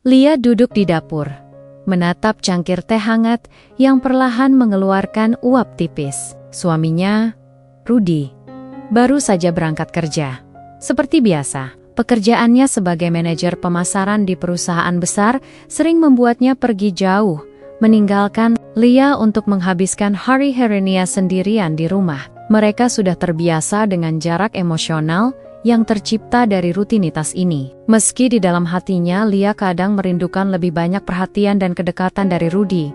Lia duduk di dapur, menatap cangkir teh hangat yang perlahan mengeluarkan uap tipis. Suaminya, Rudy, baru saja berangkat kerja. Seperti biasa, pekerjaannya sebagai manajer pemasaran di perusahaan besar sering membuatnya pergi jauh, meninggalkan Lia untuk menghabiskan hari-harinya sendirian di rumah. Mereka sudah terbiasa dengan jarak emosional yang tercipta dari rutinitas ini. Meski di dalam hatinya Lia kadang merindukan lebih banyak perhatian dan kedekatan dari Rudy.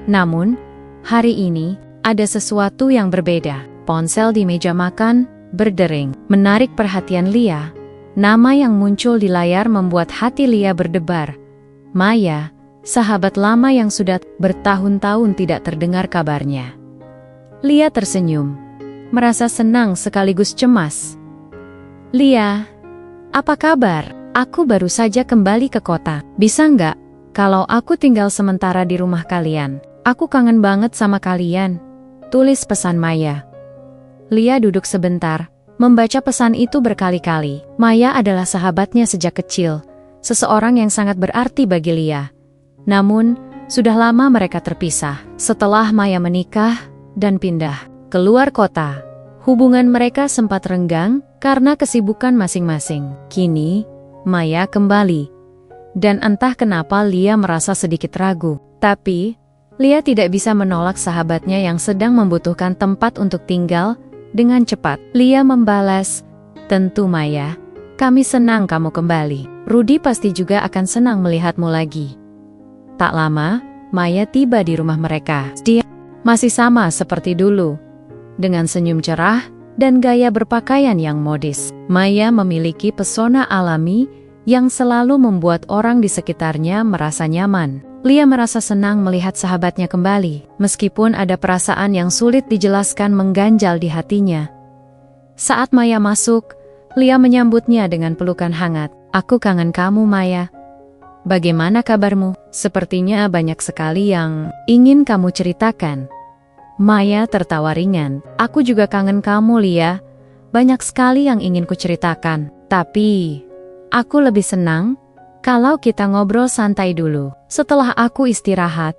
Namun, hari ini ada sesuatu yang berbeda. Ponsel di meja makan berdering, menarik perhatian Lia. Nama yang muncul di layar membuat hati Lia berdebar. Maya, sahabat lama yang sudah bertahun-tahun tidak terdengar kabarnya. Lia tersenyum, merasa senang sekaligus cemas. Lia, apa kabar? Aku baru saja kembali ke kota. Bisa nggak kalau aku tinggal sementara di rumah kalian? Aku kangen banget sama kalian. Tulis pesan Maya. Lia duduk sebentar, membaca pesan itu berkali-kali. Maya adalah sahabatnya sejak kecil, seseorang yang sangat berarti bagi Lia. Namun, sudah lama mereka terpisah. Setelah Maya menikah dan pindah keluar kota, hubungan mereka sempat renggang karena kesibukan masing-masing. Kini, Maya kembali. Dan entah kenapa Lia merasa sedikit ragu. Tapi, Lia tidak bisa menolak sahabatnya yang sedang membutuhkan tempat untuk tinggal dengan cepat. Lia membalas, "Tentu Maya, kami senang kamu kembali. Rudy pasti juga akan senang melihatmu lagi." Tak lama, Maya tiba di rumah mereka. Dia masih sama seperti dulu, dengan senyum cerah dan gaya berpakaian yang modis. Maya memiliki pesona alami yang selalu membuat orang di sekitarnya merasa nyaman. Lia merasa senang melihat sahabatnya kembali, meskipun ada perasaan yang sulit dijelaskan mengganjal di hatinya. Saat Maya masuk, Lia menyambutnya dengan pelukan hangat. "Aku kangen kamu, Maya. Bagaimana kabarmu? Sepertinya banyak sekali yang ingin kamu ceritakan." Maya tertawa ringan. "Aku juga kangen kamu, Lia. Banyak sekali yang ingin kuceritakan. Tapi, aku lebih senang kalau kita ngobrol santai dulu. Setelah aku istirahat,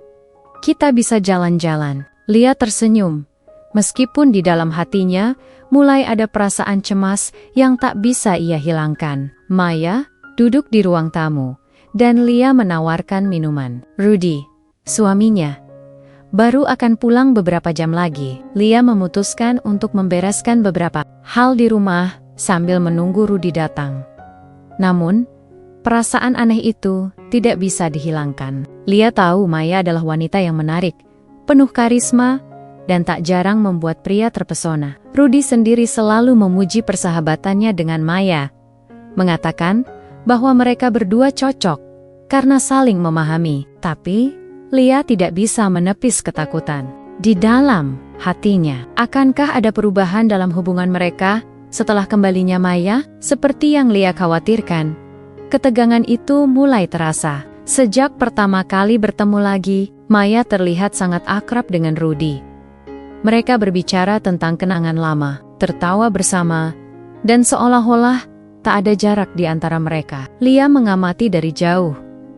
kita bisa jalan-jalan." Lia tersenyum, meskipun di dalam hatinya mulai ada perasaan cemas yang tak bisa ia hilangkan. Maya duduk di ruang tamu, dan Lia menawarkan minuman. Rudy, suaminya, baru akan pulang beberapa jam lagi. Lia memutuskan untuk membereskan beberapa hal di rumah sambil menunggu Rudy datang. Namun, perasaan aneh itu tidak bisa dihilangkan. Lia tahu Maya adalah wanita yang menarik, penuh karisma, dan tak jarang membuat pria terpesona. Rudy sendiri selalu memuji persahabatannya dengan Maya, mengatakan bahwa mereka berdua cocok karena saling memahami. Tapi, Lia tidak bisa menepis ketakutan di dalam hatinya. Akankah ada perubahan dalam hubungan mereka setelah kembalinya Maya? Seperti yang Lia khawatirkan, ketegangan itu mulai terasa. Sejak pertama kali bertemu lagi, Maya terlihat sangat akrab dengan Rudy. Mereka berbicara tentang kenangan lama, tertawa bersama, dan seolah-olah tak ada jarak di antara mereka. Lia mengamati dari jauh,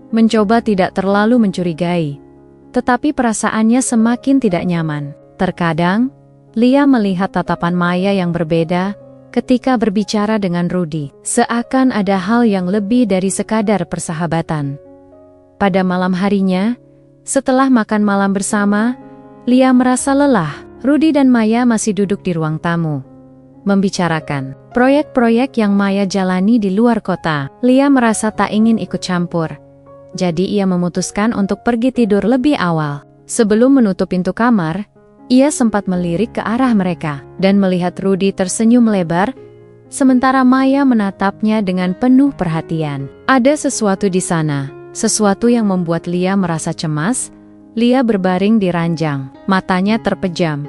mencoba tidak terlalu mencurigai. Tetapi perasaannya semakin tidak nyaman. Terkadang, Lia melihat tatapan Maya yang berbeda ketika berbicara dengan Rudy. Seakan ada hal yang lebih dari sekadar persahabatan. Pada malam harinya, setelah makan malam bersama, Lia merasa lelah. Rudy dan Maya masih duduk di ruang tamu, membicarakan proyek-proyek yang Maya jalani di luar kota. Lia merasa tak ingin ikut campur. Jadi ia memutuskan untuk pergi tidur lebih awal. Sebelum menutup pintu kamar, ia sempat melirik ke arah mereka dan melihat Rudy tersenyum lebar, sementara Maya menatapnya dengan penuh perhatian. Ada sesuatu di sana, sesuatu yang membuat Lia merasa cemas. Lia berbaring di ranjang, matanya terpejam,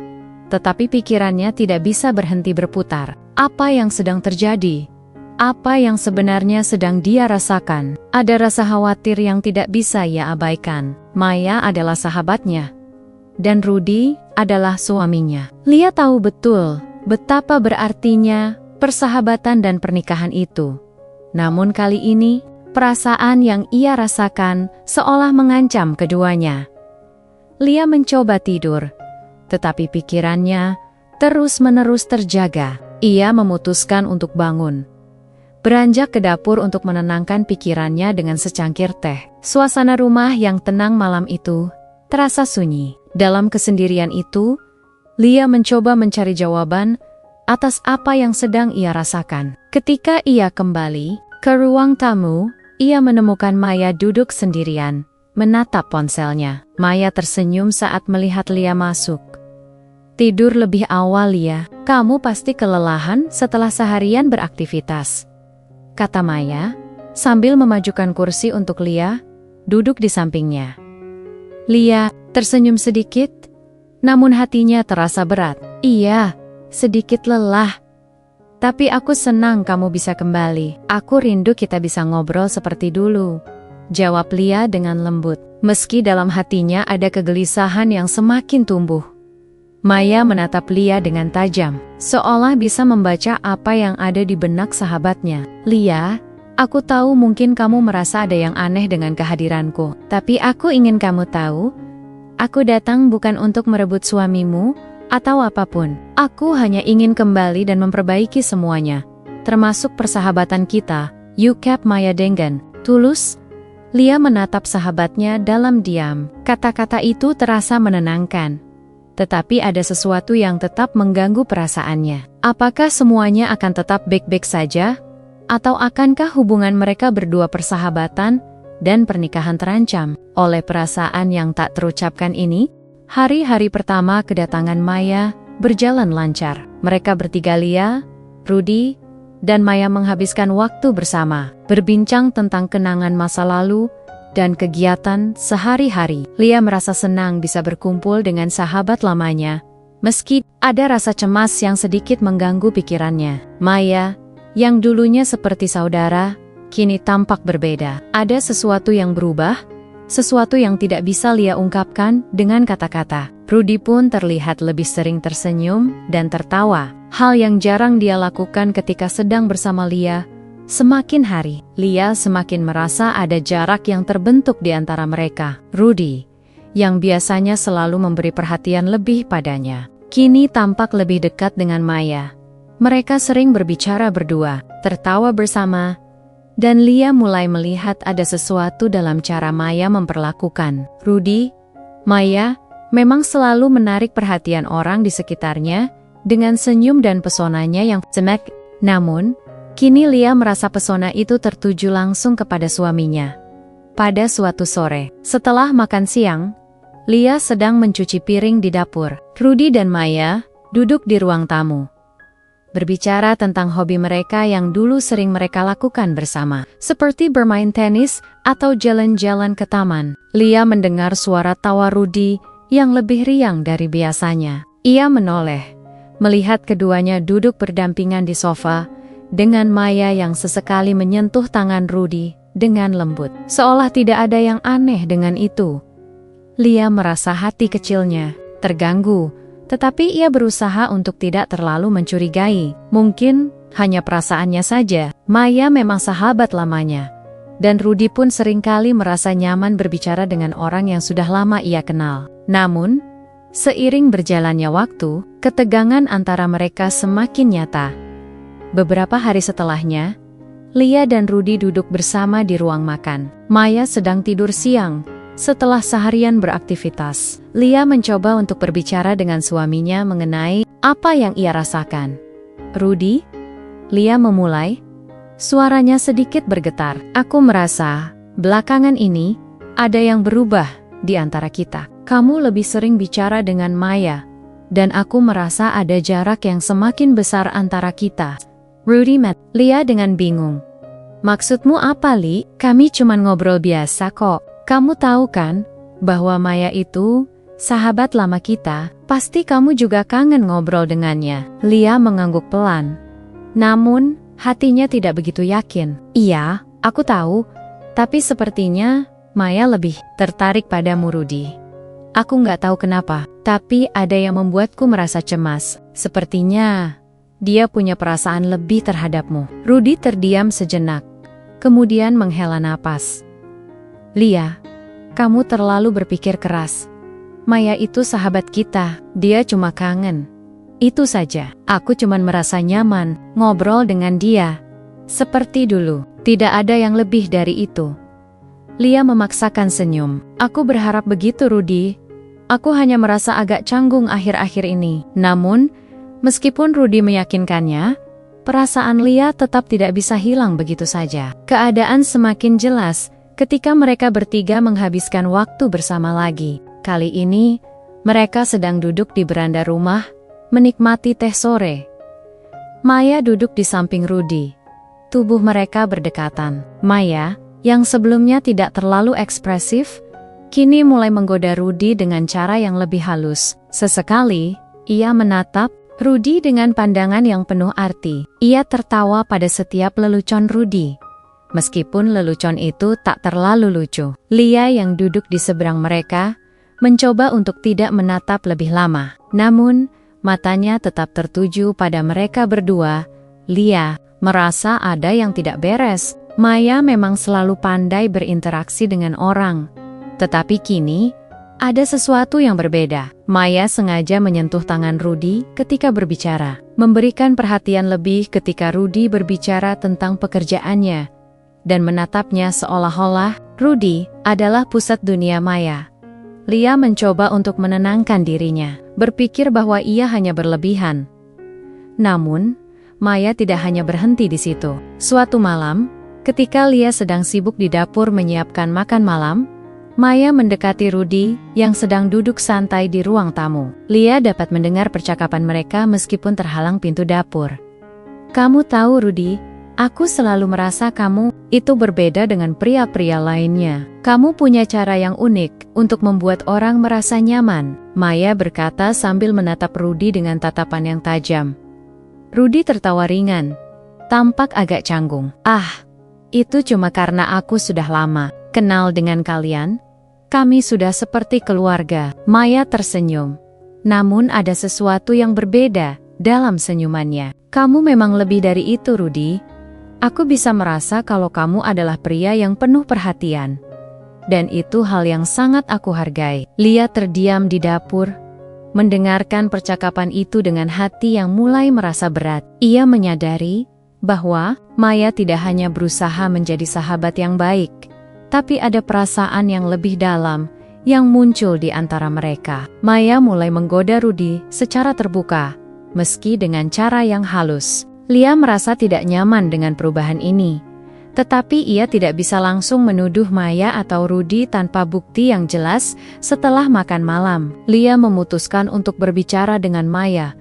tetapi pikirannya tidak bisa berhenti berputar. Apa yang sedang terjadi? Apa yang sebenarnya sedang dia rasakan? Ada rasa khawatir yang tidak bisa ia abaikan. Maya adalah sahabatnya, dan Rudy adalah suaminya. Lia tahu betul betapa berartinya persahabatan dan pernikahan itu. Namun kali ini, Perasaan yang ia rasakan seolah mengancam keduanya. Lia mencoba tidur, tetapi pikirannya terus-menerus terjaga. Ia memutuskan untuk bangun. Beranjak ke dapur untuk menenangkan pikirannya dengan secangkir teh. Suasana rumah yang tenang malam itu terasa sunyi. Dalam kesendirian itu, Lia mencoba mencari jawaban atas apa yang sedang ia rasakan. Ketika ia kembali ke ruang tamu, ia menemukan Maya duduk sendirian, menatap ponselnya. Maya tersenyum saat melihat Lia masuk. "Tidur lebih awal, Lia. Kamu pasti kelelahan setelah seharian beraktivitas," kata Maya, sambil memajukan kursi untuk Lia duduk di sampingnya. Lia tersenyum sedikit, namun hatinya terasa berat. "Iya, sedikit lelah. Tapi aku senang kamu bisa kembali. Aku rindu kita bisa ngobrol seperti dulu," jawab Lia dengan lembut, meski dalam hatinya ada kegelisahan yang semakin tumbuh. Maya menatap Lia dengan tajam, seolah bisa membaca apa yang ada di benak sahabatnya. "Lia, aku tahu mungkin kamu merasa ada yang aneh dengan kehadiranku. Tapi aku ingin kamu tahu, aku datang bukan untuk merebut suamimu atau apapun. Aku hanya ingin kembali dan memperbaiki semuanya, termasuk persahabatan kita." "Yukap Maya dengan tulus." Lia menatap sahabatnya dalam diam. Kata-kata itu terasa menenangkan. Tetapi ada sesuatu yang tetap mengganggu perasaannya. Apakah semuanya akan tetap baik-baik saja? Atau akankah hubungan mereka berdua persahabatan dan pernikahan terancam oleh perasaan yang tak terucapkan ini? Hari-hari pertama kedatangan Maya berjalan lancar. Mereka bertiga, Lia, Rudy, dan Maya menghabiskan waktu bersama, berbincang tentang kenangan masa lalu dan kegiatan sehari-hari. Lia merasa senang bisa berkumpul dengan sahabat lamanya, meski ada rasa cemas yang sedikit mengganggu pikirannya. Maya, yang dulunya seperti saudara, kini tampak berbeda. Ada sesuatu yang berubah, sesuatu yang tidak bisa Lia ungkapkan dengan kata-kata. Rudy pun terlihat lebih sering tersenyum dan tertawa, hal yang jarang dia lakukan ketika sedang bersama Lia. Semakin hari, Lia semakin merasa ada jarak yang terbentuk di antara mereka. Rudy, yang biasanya selalu memberi perhatian lebih padanya, kini tampak lebih dekat dengan Maya. Mereka sering berbicara berdua, tertawa bersama, dan Lia mulai melihat ada sesuatu dalam cara Maya memperlakukan Rudy. Maya memang selalu menarik perhatian orang di sekitarnya dengan senyum dan pesonanya yang cemek. Namun, kini Lia merasa pesona itu tertuju langsung kepada suaminya. Pada suatu sore, setelah makan siang, Lia sedang mencuci piring di dapur. Rudy dan Maya duduk di ruang tamu, berbicara tentang hobi mereka yang dulu sering mereka lakukan bersama, seperti bermain tenis atau jalan-jalan ke taman. Lia mendengar suara tawa Rudy yang lebih riang dari biasanya. Ia menoleh, melihat keduanya duduk berdampingan di sofa, dengan Maya yang sesekali menyentuh tangan Rudy dengan lembut, seolah tidak ada yang aneh dengan itu. Lia merasa hati kecilnya terganggu, tetapi ia berusaha untuk tidak terlalu mencurigai. Mungkin hanya perasaannya saja. Maya memang sahabat lamanya, dan Rudy pun seringkali merasa nyaman berbicara dengan orang yang sudah lama ia kenal. Namun, seiring berjalannya waktu, ketegangan antara mereka semakin nyata. Beberapa hari setelahnya, Lia dan Rudy duduk bersama di ruang makan. Maya sedang tidur siang setelah seharian beraktivitas. Lia mencoba untuk berbicara dengan suaminya mengenai apa yang ia rasakan. "Rudy," Lia memulai, suaranya sedikit bergetar. "Aku merasa belakangan ini ada yang berubah di antara kita. Kamu lebih sering bicara dengan Maya, dan aku merasa ada jarak yang semakin besar antara kita." Rudy Lia dengan bingung. "Maksudmu apa, Li? Kami cuma ngobrol biasa kok. Kamu tahu kan bahwa Maya itu sahabat lama kita. Pasti kamu juga kangen ngobrol dengannya." Lia mengangguk pelan, namun hatinya tidak begitu yakin. "Iya, aku tahu, tapi sepertinya Maya lebih tertarik padamu, Rudy. Aku nggak tahu kenapa, tapi ada yang membuatku merasa cemas. Sepertinya dia punya perasaan lebih terhadapmu." Rudy terdiam sejenak, kemudian menghela napas. Lia, kamu terlalu berpikir keras. Maya itu sahabat kita, dia cuma kangen. Itu saja, aku cuma merasa nyaman ngobrol dengan dia. Seperti dulu, tidak ada yang lebih dari itu. Lia memaksakan senyum. Aku berharap begitu, Rudy. Aku hanya merasa agak canggung akhir-akhir ini. Namun, meskipun Rudy meyakinkannya, perasaan Lia tetap tidak bisa hilang begitu saja. Keadaan semakin jelas ketika mereka bertiga menghabiskan waktu bersama lagi. Kali ini, mereka sedang duduk di beranda rumah, menikmati teh sore. Maya duduk di samping Rudy. Tubuh mereka berdekatan. Maya, yang sebelumnya tidak terlalu ekspresif, kini mulai menggoda Rudy dengan cara yang lebih halus. Sesekali, ia menatap Rudy dengan pandangan yang penuh arti. Ia tertawa pada setiap lelucon Rudy. Meskipun lelucon itu tak terlalu lucu. Lia yang duduk di seberang mereka, mencoba untuk tidak menatap lebih lama. Namun, matanya tetap tertuju pada mereka berdua. Lia merasa ada yang tidak beres. Maya memang selalu pandai berinteraksi dengan orang. Tetapi kini, ada sesuatu yang berbeda. Maya sengaja menyentuh tangan Rudy ketika berbicara. Memberikan perhatian lebih ketika Rudy berbicara tentang pekerjaannya. Dan menatapnya seolah-olah Rudy adalah pusat dunia Maya. Lia mencoba untuk menenangkan dirinya, berpikir bahwa ia hanya berlebihan. Namun, Maya tidak hanya berhenti di situ. Suatu malam, ketika Lia sedang sibuk di dapur menyiapkan makan malam, Maya mendekati Rudy yang sedang duduk santai di ruang tamu. Lia dapat mendengar percakapan mereka meskipun terhalang pintu dapur. Kamu tahu, Rudy, aku selalu merasa kamu itu berbeda dengan pria-pria lainnya. Kamu punya cara yang unik untuk membuat orang merasa nyaman. Maya berkata sambil menatap Rudy dengan tatapan yang tajam. Rudy tertawa ringan, tampak agak canggung. Itu cuma karena aku sudah lama kenal dengan kalian. Kami sudah seperti keluarga. Maya tersenyum. Namun ada sesuatu yang berbeda dalam senyumannya. Kamu memang lebih dari itu, Rudy. Aku bisa merasa kalau kamu adalah pria yang penuh perhatian. Dan itu hal yang sangat aku hargai. Lia terdiam di dapur, mendengarkan percakapan itu dengan hati yang mulai merasa berat. Ia menyadari bahwa Maya tidak hanya berusaha menjadi sahabat yang baik, tapi ada perasaan yang lebih dalam yang muncul di antara mereka. Maya mulai menggoda Rudy secara terbuka, meski dengan cara yang halus. Lia merasa tidak nyaman dengan perubahan ini, tetapi ia tidak bisa langsung menuduh Maya atau Rudy tanpa bukti yang jelas. Setelah makan malam, Lia memutuskan untuk berbicara dengan Maya.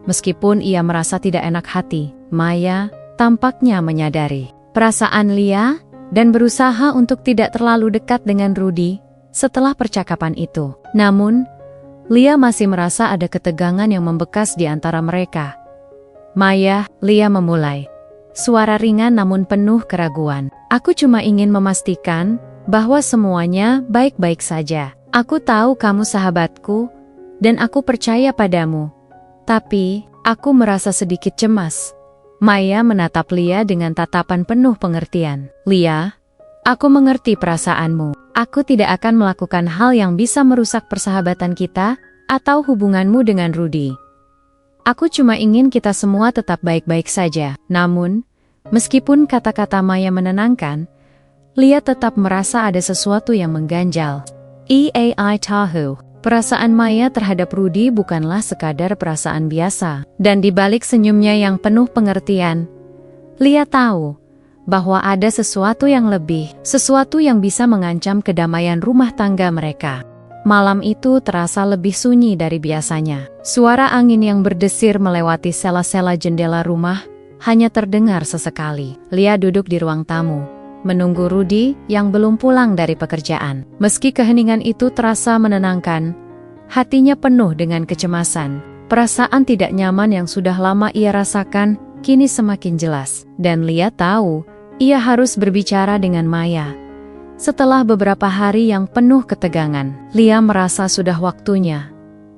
Meskipun ia merasa tidak enak hati, Maya tampaknya menyadari perasaan Lia dan berusaha untuk tidak terlalu dekat dengan Rudy setelah percakapan itu. Namun, Lia masih merasa ada ketegangan yang membekas di antara mereka. Maya, Lia memulai. Suara ringan namun penuh keraguan. Aku cuma ingin memastikan bahwa semuanya baik-baik saja. Aku tahu kamu sahabatku, dan aku percaya padamu. Tapi, aku merasa sedikit cemas. Maya menatap Lia dengan tatapan penuh pengertian. Lia, aku mengerti perasaanmu. Aku tidak akan melakukan hal yang bisa merusak persahabatan kita atau hubunganmu dengan Rudy. Aku cuma ingin kita semua tetap baik-baik saja. Namun, meskipun kata-kata Maya menenangkan, Lia tetap merasa ada sesuatu yang mengganjal. Eai tahu, perasaan Maya terhadap Rudy bukanlah sekadar perasaan biasa. Dan di balik senyumnya yang penuh pengertian, Lia tahu bahwa ada sesuatu yang lebih, sesuatu yang bisa mengancam kedamaian rumah tangga mereka. Malam itu terasa lebih sunyi dari biasanya. Suara angin yang berdesir melewati sela-sela jendela rumah hanya terdengar sesekali. Lia duduk di ruang tamu, menunggu Rudy yang belum pulang dari pekerjaan. Meski keheningan itu terasa menenangkan, hatinya penuh dengan kecemasan. Perasaan tidak nyaman yang sudah lama ia rasakan kini semakin jelas. Dan Lia tahu ia harus berbicara dengan Maya. Setelah beberapa hari yang penuh ketegangan, Lia merasa sudah waktunya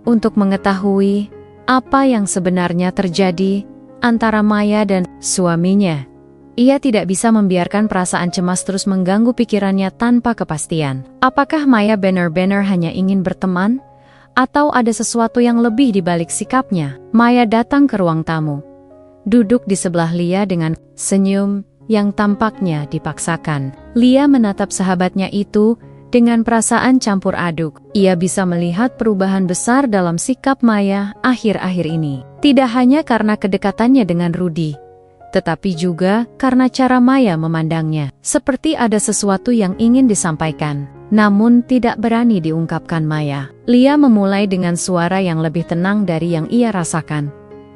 untuk mengetahui apa yang sebenarnya terjadi antara Maya dan suaminya. Ia tidak bisa membiarkan perasaan cemas terus mengganggu pikirannya tanpa kepastian. Apakah Maya benar-benar hanya ingin berteman? Atau ada sesuatu yang lebih di balik sikapnya? Maya datang ke ruang tamu. Duduk di sebelah Lia dengan senyum yang tampaknya dipaksakan. Lia menatap sahabatnya itu dengan perasaan campur aduk. Ia bisa melihat perubahan besar dalam sikap Maya akhir-akhir ini. Tidak hanya karena kedekatannya dengan Rudy, tetapi juga karena cara Maya memandangnya. Seperti ada sesuatu yang ingin disampaikan, namun tidak berani diungkapkan Maya. Lia memulai dengan suara yang lebih tenang dari yang ia rasakan.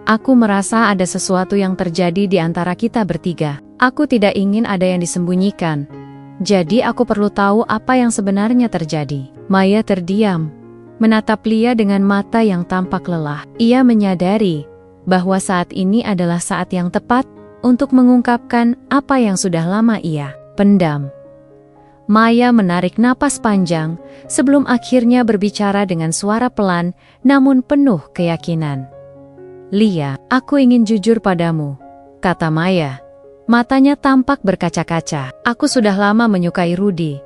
Aku merasa ada sesuatu yang terjadi di antara kita bertiga. Aku tidak ingin ada yang disembunyikan. Jadi aku perlu tahu apa yang sebenarnya terjadi. Maya terdiam, menatap Lia dengan mata yang tampak lelah. Ia menyadari bahwa saat ini adalah saat yang tepat untuk mengungkapkan apa yang sudah lama ia pendam. Maya menarik napas panjang sebelum akhirnya berbicara dengan suara pelan namun penuh keyakinan. Lia, aku ingin jujur padamu, kata Maya. Matanya tampak berkaca-kaca. Aku sudah lama menyukai Rudy.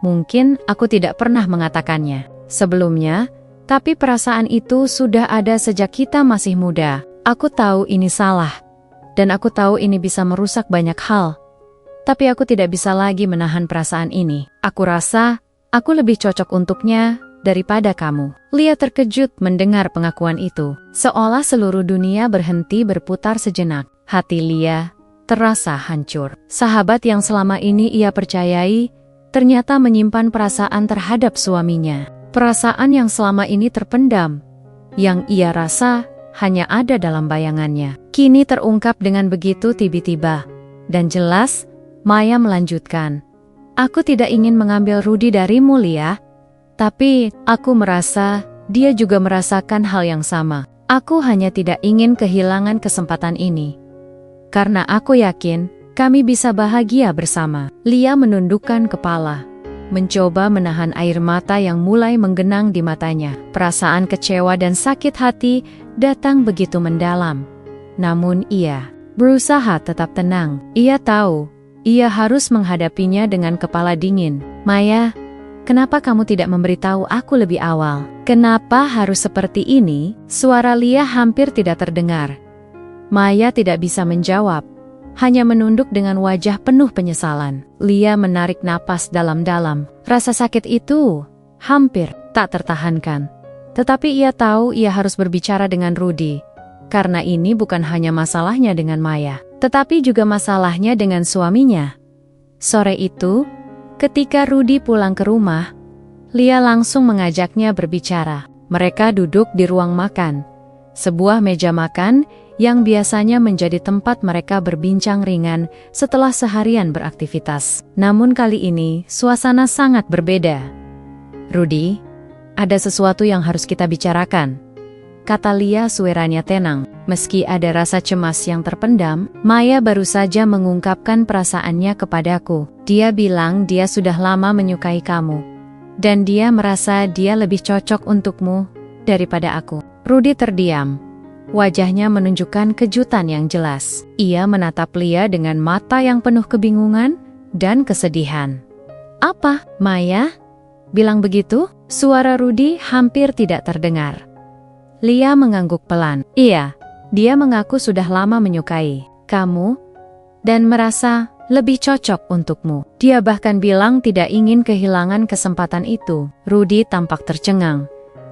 Mungkin aku tidak pernah mengatakannya sebelumnya, tapi perasaan itu sudah ada sejak kita masih muda. Aku tahu ini salah, dan aku tahu ini bisa merusak banyak hal. Tapi aku tidak bisa lagi menahan perasaan ini. Aku rasa aku lebih cocok untuknya daripada kamu. Lia terkejut mendengar pengakuan itu. Seolah seluruh dunia berhenti berputar sejenak. Hati Lia terasa hancur. Sahabat yang selama ini ia percayai ternyata menyimpan perasaan terhadap suaminya. Perasaan yang selama ini terpendam, yang ia rasa hanya ada dalam bayangannya. Kini terungkap dengan begitu tiba-tiba. Dan jelas, Maya melanjutkan. Aku tidak ingin mengambil Rudy darimu, Lia. Tapi, aku merasa dia juga merasakan hal yang sama. Aku hanya tidak ingin kehilangan kesempatan ini. Karena aku yakin, kami bisa bahagia bersama. Lia menundukkan kepala, mencoba menahan air mata yang mulai menggenang di matanya. Perasaan kecewa dan sakit hati datang begitu mendalam. Namun ia berusaha tetap tenang. Ia tahu, ia harus menghadapinya dengan kepala dingin. Maya, kenapa kamu tidak memberitahu aku lebih awal? Kenapa harus seperti ini? Suara Lia hampir tidak terdengar. Maya tidak bisa menjawab, hanya menunduk dengan wajah penuh penyesalan. Lia menarik napas dalam-dalam. Rasa sakit itu hampir tak tertahankan. Tetapi ia tahu ia harus berbicara dengan Rudy. Karena ini bukan hanya masalahnya dengan Maya, tetapi juga masalahnya dengan suaminya. Sore itu, ketika Rudy pulang ke rumah, Lia langsung mengajaknya berbicara. Mereka duduk di ruang makan, sebuah meja makan yang biasanya menjadi tempat mereka berbincang ringan setelah seharian beraktivitas. Namun kali ini, suasana sangat berbeda. Rudy, ada sesuatu yang harus kita bicarakan, kata Lia suaranya tenang. Meski ada rasa cemas yang terpendam, Maya baru saja mengungkapkan perasaannya kepadaku. Dia bilang dia sudah lama menyukai kamu. Dan dia merasa dia lebih cocok untukmu daripada aku. Rudy terdiam. Wajahnya menunjukkan kejutan yang jelas. Ia menatap Lia dengan mata yang penuh kebingungan dan kesedihan. Apa, Maya? Bilang begitu? Suara Rudy hampir tidak terdengar. Lia mengangguk pelan. Iya, dia mengaku sudah lama menyukai kamu dan merasa lebih cocok untukmu. Dia bahkan bilang tidak ingin kehilangan kesempatan itu. Rudy tampak tercengang,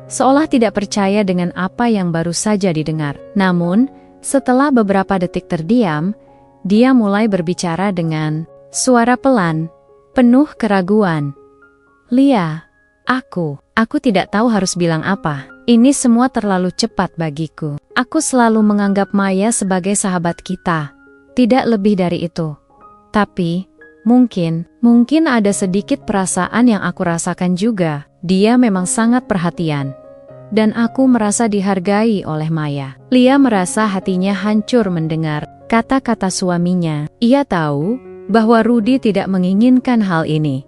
seolah tidak percaya dengan apa yang baru saja didengar. Namun, setelah beberapa detik terdiam, dia mulai berbicara dengan suara pelan, penuh keraguan. Lia, aku tidak tahu harus bilang apa. Ini semua terlalu cepat bagiku. Aku selalu menganggap Maya sebagai sahabat kita, tidak lebih dari itu. Tapi, mungkin ada sedikit perasaan yang aku rasakan juga. Dia memang sangat perhatian. Dan aku merasa dihargai oleh Maya. Lia merasa hatinya hancur mendengar kata-kata suaminya. Ia tahu bahwa Rudy tidak menginginkan hal ini.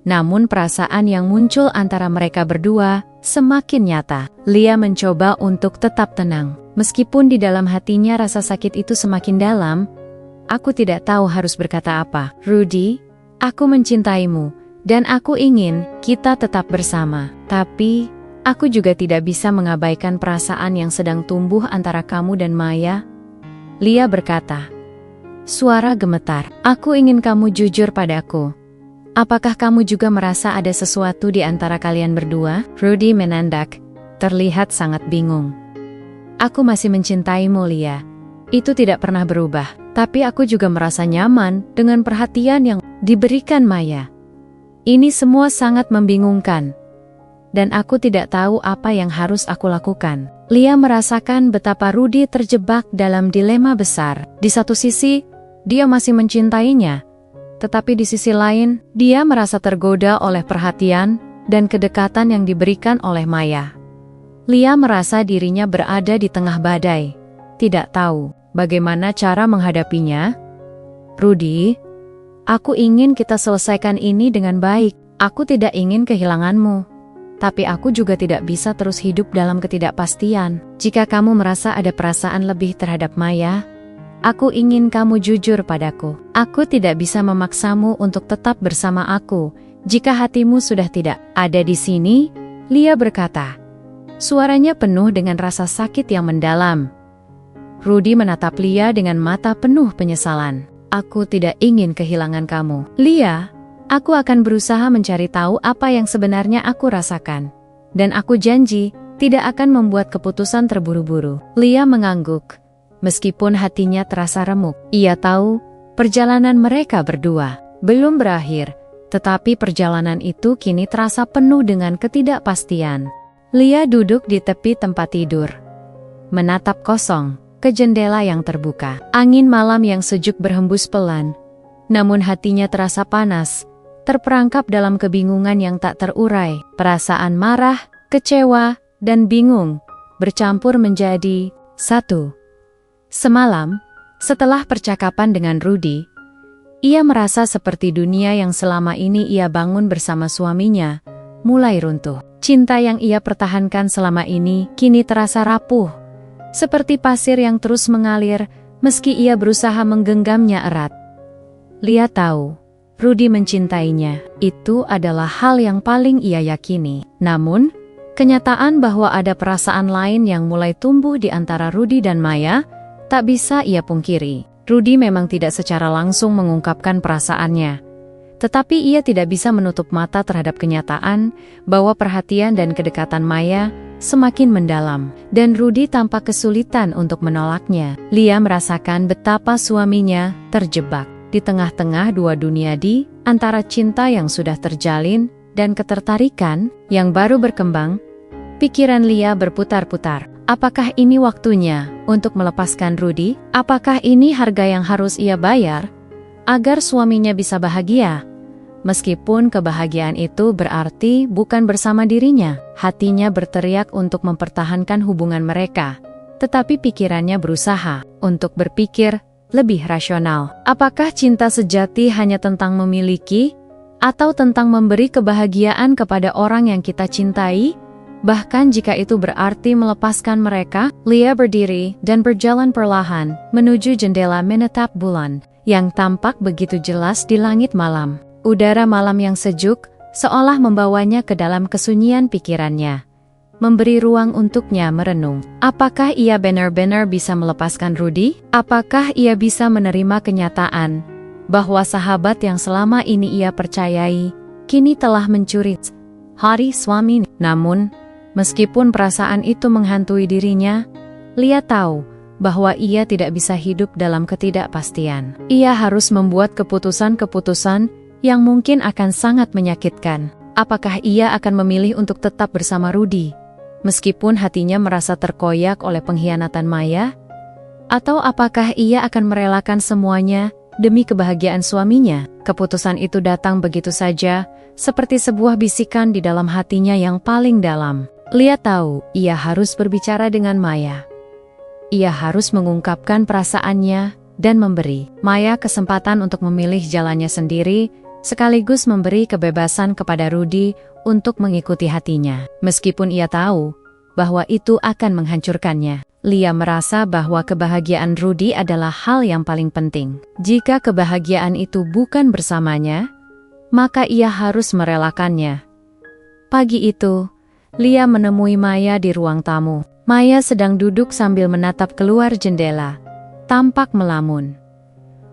Namun perasaan yang muncul antara mereka berdua semakin nyata. Lia mencoba untuk tetap tenang. Meskipun di dalam hatinya rasa sakit itu semakin dalam, Aku tidak tahu harus berkata apa. Rudy, aku mencintaimu, dan aku ingin kita tetap bersama. Tapi, aku juga tidak bisa mengabaikan perasaan yang sedang tumbuh antara kamu dan Maya. Lia berkata. Suara gemetar. Aku ingin kamu jujur padaku. Apakah kamu juga merasa ada sesuatu di antara kalian berdua? Rudy menandak, terlihat sangat bingung. Aku masih mencintaimu, Lia. Itu tidak pernah berubah. Tapi aku juga merasa nyaman dengan perhatian yang diberikan Maya. Ini semua sangat membingungkan. Dan aku tidak tahu apa yang harus aku lakukan. Lia merasakan betapa Rudy terjebak dalam dilema besar. Di satu sisi, dia masih mencintainya. Tetapi di sisi lain, dia merasa tergoda oleh perhatian dan kedekatan yang diberikan oleh Maya. Lia merasa dirinya berada di tengah badai. Tidak tahu bagaimana cara menghadapinya. Rudy, aku ingin kita selesaikan ini dengan baik. Aku tidak ingin kehilanganmu. Tapi aku juga tidak bisa terus hidup dalam ketidakpastian. Jika kamu merasa ada perasaan lebih terhadap Maya, aku ingin kamu jujur padaku. Aku tidak bisa memaksamu untuk tetap bersama aku jika hatimu sudah tidak ada di sini, Lia berkata. Suaranya penuh dengan rasa sakit yang mendalam. Rudy menatap Lia dengan mata penuh penyesalan. Aku tidak ingin kehilangan kamu. Lia, aku akan berusaha mencari tahu apa yang sebenarnya aku rasakan. Dan aku janji tidak akan membuat keputusan terburu-buru. Lia mengangguk. Meskipun hatinya terasa remuk, ia tahu perjalanan mereka berdua belum berakhir, tetapi perjalanan itu kini terasa penuh dengan ketidakpastian. Lia duduk di tepi tempat tidur, menatap kosong ke jendela yang terbuka. Angin malam yang sejuk berhembus pelan, namun hatinya terasa panas, terperangkap dalam kebingungan yang tak terurai. Perasaan marah, kecewa, dan bingung bercampur menjadi satu. Semalam, setelah percakapan dengan Rudy, ia merasa seperti dunia yang selama ini ia bangun bersama suaminya mulai runtuh. Cinta yang ia pertahankan selama ini kini terasa rapuh, seperti pasir yang terus mengalir meski ia berusaha menggenggamnya erat. Lia tahu, Rudy mencintainya, itu adalah hal yang paling ia yakini. Namun, kenyataan bahwa ada perasaan lain yang mulai tumbuh di antara Rudy dan Maya tak bisa ia pungkiri. Rudy memang tidak secara langsung mengungkapkan perasaannya. Tetapi ia tidak bisa menutup mata terhadap kenyataan bahwa perhatian dan kedekatan Maya semakin mendalam. Dan Rudy tampak kesulitan untuk menolaknya. Lia merasakan betapa suaminya terjebak di tengah-tengah dua dunia, di antara cinta yang sudah terjalin dan ketertarikan yang baru berkembang. Pikiran Lia berputar-putar. Apakah ini waktunya untuk melepaskan Rudy? Apakah ini harga yang harus ia bayar agar suaminya bisa bahagia? Meskipun kebahagiaan itu berarti bukan bersama dirinya, hatinya berteriak untuk mempertahankan hubungan mereka. Tetapi pikirannya berusaha untuk berpikir lebih rasional. Apakah cinta sejati hanya tentang memiliki atau tentang memberi kebahagiaan kepada orang yang kita cintai? Bahkan jika itu berarti melepaskan mereka, Lia berdiri dan berjalan perlahan menuju jendela menatap bulan yang tampak begitu jelas di langit malam. Udara malam yang sejuk seolah membawanya ke dalam kesunyian pikirannya, memberi ruang untuknya merenung. Apakah ia benar-benar bisa melepaskan Rudy? Apakah ia bisa menerima kenyataan bahwa sahabat yang selama ini ia percayai kini telah mencuri hati suami? Namun, meskipun perasaan itu menghantui dirinya, Lia tahu bahwa ia tidak bisa hidup dalam ketidakpastian. Ia harus membuat keputusan-keputusan yang mungkin akan sangat menyakitkan. Apakah ia akan memilih untuk tetap bersama Rudy, meskipun hatinya merasa terkoyak oleh pengkhianatan Maya? Atau apakah ia akan merelakan semuanya demi kebahagiaan suaminya? Keputusan itu datang begitu saja, seperti sebuah bisikan di dalam hatinya yang paling dalam. Lia tahu ia harus berbicara dengan Maya. Ia harus mengungkapkan perasaannya dan memberi Maya kesempatan untuk memilih jalannya sendiri, sekaligus memberi kebebasan kepada Rudy untuk mengikuti hatinya. Meskipun ia tahu bahwa itu akan menghancurkannya. Lia merasa bahwa kebahagiaan Rudy adalah hal yang paling penting. Jika kebahagiaan itu bukan bersamanya, maka ia harus merelakannya. Pagi itu, Lia menemui Maya di ruang tamu. Maya sedang duduk sambil menatap keluar jendela, tampak melamun.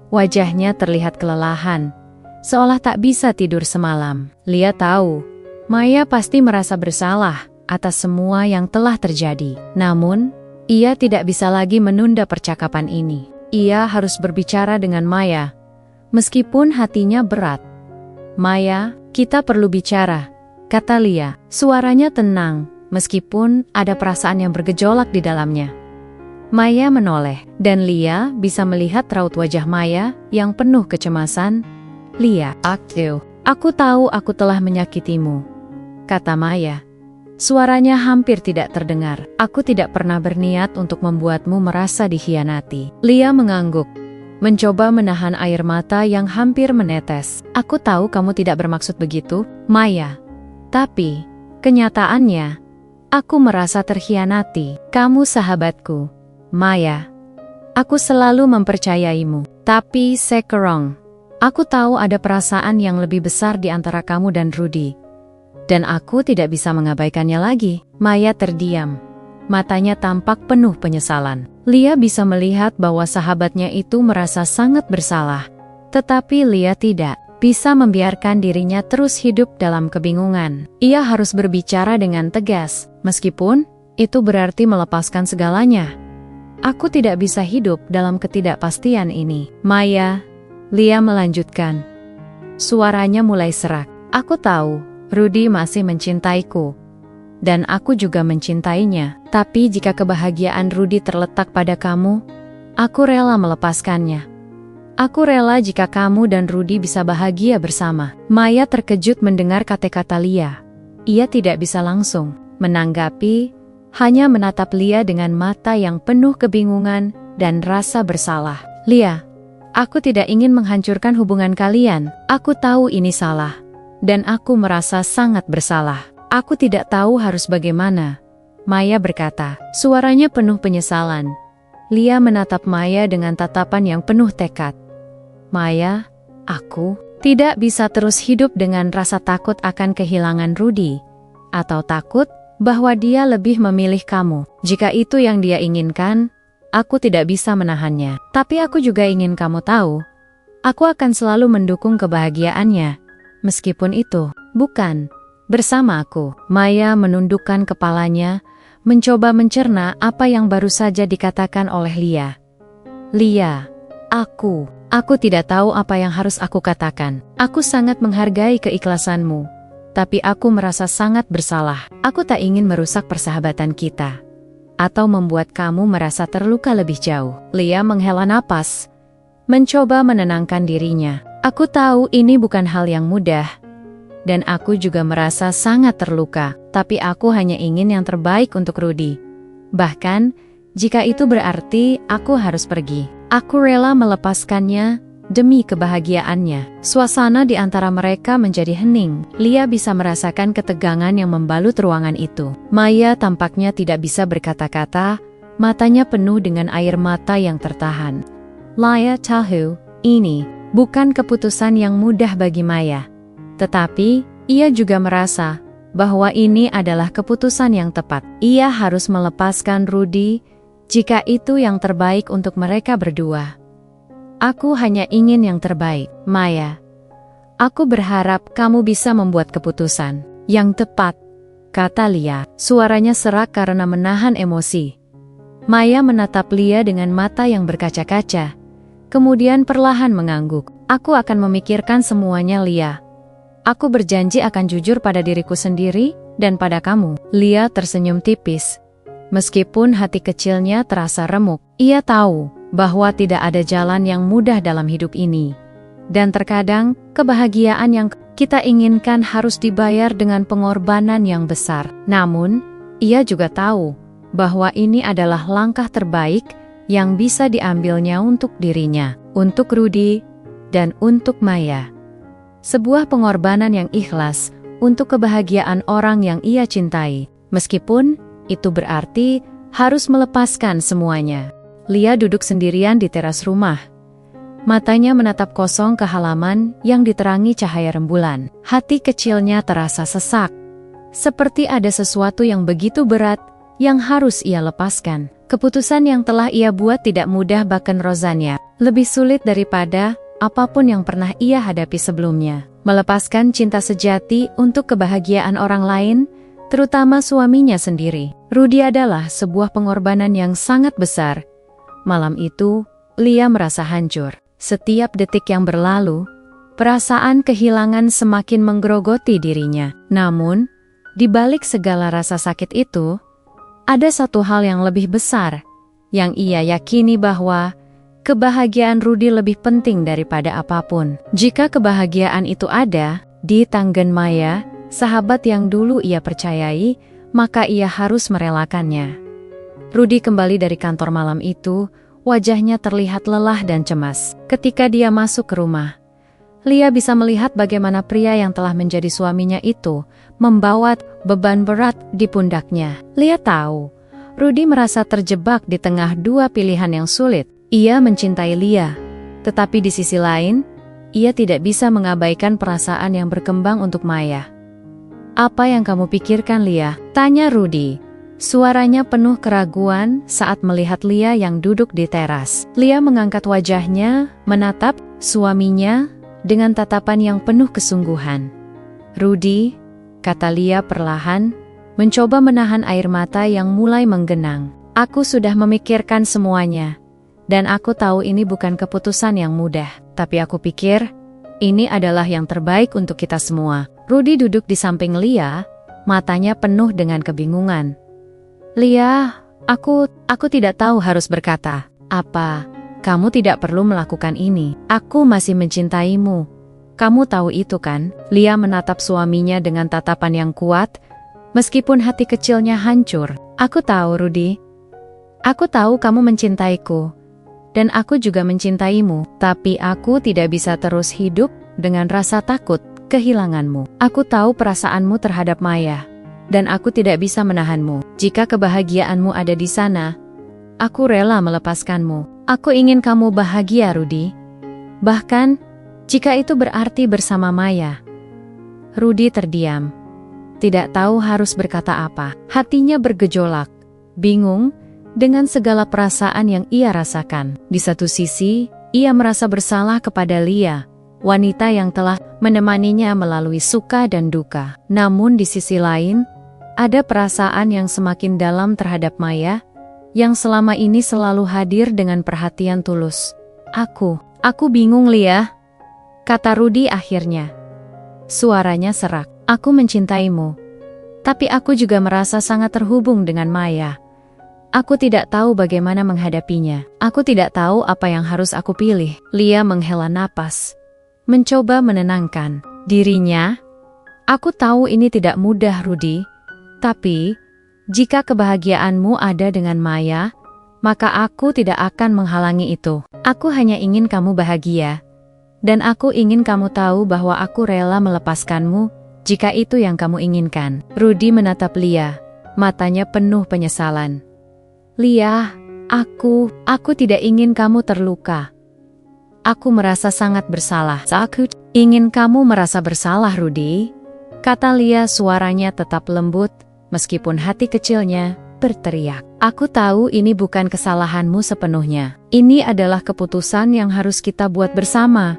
Wajahnya terlihat kelelahan, seolah tak bisa tidur semalam. Lia tahu, Maya pasti merasa bersalah atas semua yang telah terjadi. Namun, ia tidak bisa lagi menunda percakapan ini. Ia harus berbicara dengan Maya, meskipun hatinya berat. "Maya, kita perlu bicara," kata Lia. Suaranya tenang, meskipun ada perasaan yang bergejolak di dalamnya. Maya menoleh, dan Lia bisa melihat raut wajah Maya yang penuh kecemasan. "Lia, aku tahu aku telah menyakitimu," kata Maya. Suaranya hampir tidak terdengar. "Aku tidak pernah berniat untuk membuatmu merasa dikhianati." Lia mengangguk, mencoba menahan air mata yang hampir menetes. "Aku tahu kamu tidak bermaksud begitu, Maya. Tapi, kenyataannya, aku merasa terkhianati. Kamu sahabatku, Maya. Aku selalu mempercayaimu. Tapi sekarang, aku tahu ada perasaan yang lebih besar di antara kamu dan Rudy. Dan aku tidak bisa mengabaikannya lagi." Maya terdiam. Matanya tampak penuh penyesalan. Lia bisa melihat bahwa sahabatnya itu merasa sangat bersalah. Tetapi Lia tidak bisa membiarkan dirinya terus hidup dalam kebingungan. Ia harus berbicara dengan tegas, meskipun itu berarti melepaskan segalanya. "Aku tidak bisa hidup dalam ketidakpastian ini, Maya," Lia melanjutkan. Suaranya mulai serak. "Aku tahu Rudy masih mencintaiku, dan aku juga mencintainya. Tapi jika kebahagiaan Rudy terletak pada kamu, aku rela melepaskannya. Aku rela jika kamu dan Rudy bisa bahagia bersama." Maya terkejut mendengar kata-kata Lia. Ia tidak bisa langsung menanggapi, hanya menatap Lia dengan mata yang penuh kebingungan dan rasa bersalah. "Lia, aku tidak ingin menghancurkan hubungan kalian. Aku tahu ini salah. Dan aku merasa sangat bersalah. Aku tidak tahu harus bagaimana," Maya berkata. Suaranya penuh penyesalan. Lia menatap Maya dengan tatapan yang penuh tekad. "Maya, aku tidak bisa terus hidup dengan rasa takut akan kehilangan Rudy, atau takut bahwa dia lebih memilih kamu. Jika itu yang dia inginkan, aku tidak bisa menahannya. Tapi aku juga ingin kamu tahu, aku akan selalu mendukung kebahagiaannya. Meskipun itu bukan bersama aku." Maya menundukkan kepalanya, mencoba mencerna apa yang baru saja dikatakan oleh Lia. "Lia, aku tidak tahu apa yang harus aku katakan. Aku sangat menghargai keikhlasanmu, tapi aku merasa sangat bersalah. Aku tak ingin merusak persahabatan kita, atau membuat kamu merasa terluka lebih jauh." Lia menghela napas, mencoba menenangkan dirinya. "Aku tahu ini bukan hal yang mudah, dan aku juga merasa sangat terluka, tapi aku hanya ingin yang terbaik untuk Rudy. Bahkan, jika itu berarti aku harus pergi, aku rela melepaskannya demi kebahagiaannya." Suasana di antara mereka menjadi hening. Lia bisa merasakan ketegangan yang membalut ruangan itu. Maya tampaknya tidak bisa berkata-kata, matanya penuh dengan air mata yang tertahan. Lia tahu, ini bukan keputusan yang mudah bagi Maya. Tetapi, ia juga merasa bahwa ini adalah keputusan yang tepat. Ia harus melepaskan Rudy jika itu yang terbaik untuk mereka berdua. "Aku hanya ingin yang terbaik, Maya. Aku berharap kamu bisa membuat keputusan yang tepat," kata Lia. Suaranya serak karena menahan emosi. Maya menatap Lia dengan mata yang berkaca-kaca, kemudian perlahan mengangguk. "Aku akan memikirkan semuanya, Lia. Aku berjanji akan jujur pada diriku sendiri dan pada kamu." Lia tersenyum tipis. Meskipun hati kecilnya terasa remuk, ia tahu bahwa tidak ada jalan yang mudah dalam hidup ini. Dan terkadang, kebahagiaan yang kita inginkan harus dibayar dengan pengorbanan yang besar. Namun, ia juga tahu bahwa ini adalah langkah terbaik yang bisa diambilnya untuk dirinya, untuk Rudy, dan untuk Maya. Sebuah pengorbanan yang ikhlas untuk kebahagiaan orang yang ia cintai. Meskipun itu berarti harus melepaskan semuanya. Lia duduk sendirian di teras rumah. Matanya menatap kosong ke halaman yang diterangi cahaya rembulan. Hati kecilnya terasa sesak. Seperti ada sesuatu yang begitu berat yang harus ia lepaskan. Keputusan yang telah ia buat tidak mudah, bahkan Rozania lebih sulit daripada apapun yang pernah ia hadapi sebelumnya. Melepaskan cinta sejati untuk kebahagiaan orang lain, terutama suaminya sendiri. Rudy adalah sebuah pengorbanan yang sangat besar. Malam itu, Lia merasa hancur. Setiap detik yang berlalu, perasaan kehilangan semakin menggerogoti dirinya. Namun, di balik segala rasa sakit itu, ada satu hal yang lebih besar, yang ia yakini bahwa kebahagiaan Rudy lebih penting daripada apapun. Jika kebahagiaan itu ada di Tanggen Maya, sahabat yang dulu ia percayai, maka ia harus merelakannya. Rudy kembali dari kantor malam itu, wajahnya terlihat lelah dan cemas. Ketika dia masuk ke rumah, Lia bisa melihat bagaimana pria yang telah menjadi suaminya itu membawa beban berat di pundaknya. Lia tahu, Rudy merasa terjebak di tengah dua pilihan yang sulit. Ia mencintai Lia, tetapi di sisi lain, ia tidak bisa mengabaikan perasaan yang berkembang untuk Maya. "Apa yang kamu pikirkan, Lia?" tanya Rudy. Suaranya penuh keraguan saat melihat Lia yang duduk di teras. Lia mengangkat wajahnya, menatap suaminya dengan tatapan yang penuh kesungguhan. "Rudy," kata Lia perlahan, mencoba menahan air mata yang mulai menggenang. "Aku sudah memikirkan semuanya, dan aku tahu ini bukan keputusan yang mudah. Tapi aku pikir, ini adalah yang terbaik untuk kita semua." Rudy duduk di samping Lia, matanya penuh dengan kebingungan. "Lia, aku tidak tahu harus berkata apa. Kamu tidak perlu melakukan ini. Aku masih mencintaimu. Kamu tahu itu kan?" Lia menatap suaminya dengan tatapan yang kuat, meskipun hati kecilnya hancur. "Aku tahu, Rudy. Aku tahu kamu mencintaiku. Dan aku juga mencintaimu. Tapi aku tidak bisa terus hidup dengan rasa takut kehilanganmu. Aku tahu perasaanmu terhadap Maya. Dan aku tidak bisa menahanmu. Jika kebahagiaanmu ada di sana, aku rela melepaskanmu. Aku ingin kamu bahagia, Rudy. Bahkan, jika itu berarti bersama Maya." Rudy terdiam. Tidak tahu harus berkata apa. Hatinya bergejolak, bingung dengan segala perasaan yang ia rasakan. Di satu sisi, ia merasa bersalah kepada Lia, wanita yang telah menemaninya melalui suka dan duka. Namun di sisi lain, ada perasaan yang semakin dalam terhadap Maya, yang selama ini selalu hadir dengan perhatian tulus. Aku bingung, Lia," kata Rudy akhirnya. Suaranya serak. "Aku mencintaimu, tapi aku juga merasa sangat terhubung dengan Maya. Aku tidak tahu bagaimana menghadapinya. Aku tidak tahu apa yang harus aku pilih." Lia menghela napas, mencoba menenangkan dirinya. "Aku tahu ini tidak mudah, Rudy. Tapi, jika kebahagiaanmu ada dengan Maya, maka aku tidak akan menghalangi itu. Aku hanya ingin kamu bahagia. Dan aku ingin kamu tahu bahwa aku rela melepaskanmu jika itu yang kamu inginkan." Rudy menatap Lia, matanya penuh penyesalan. "Lia, aku tidak ingin kamu terluka. Aku merasa sangat bersalah." "Aku ingin kamu merasa bersalah, Rudy," kata Lia, suaranya tetap lembut, meskipun hati kecilnya berteriak. "Aku tahu ini bukan kesalahanmu sepenuhnya. Ini adalah keputusan yang harus kita buat bersama.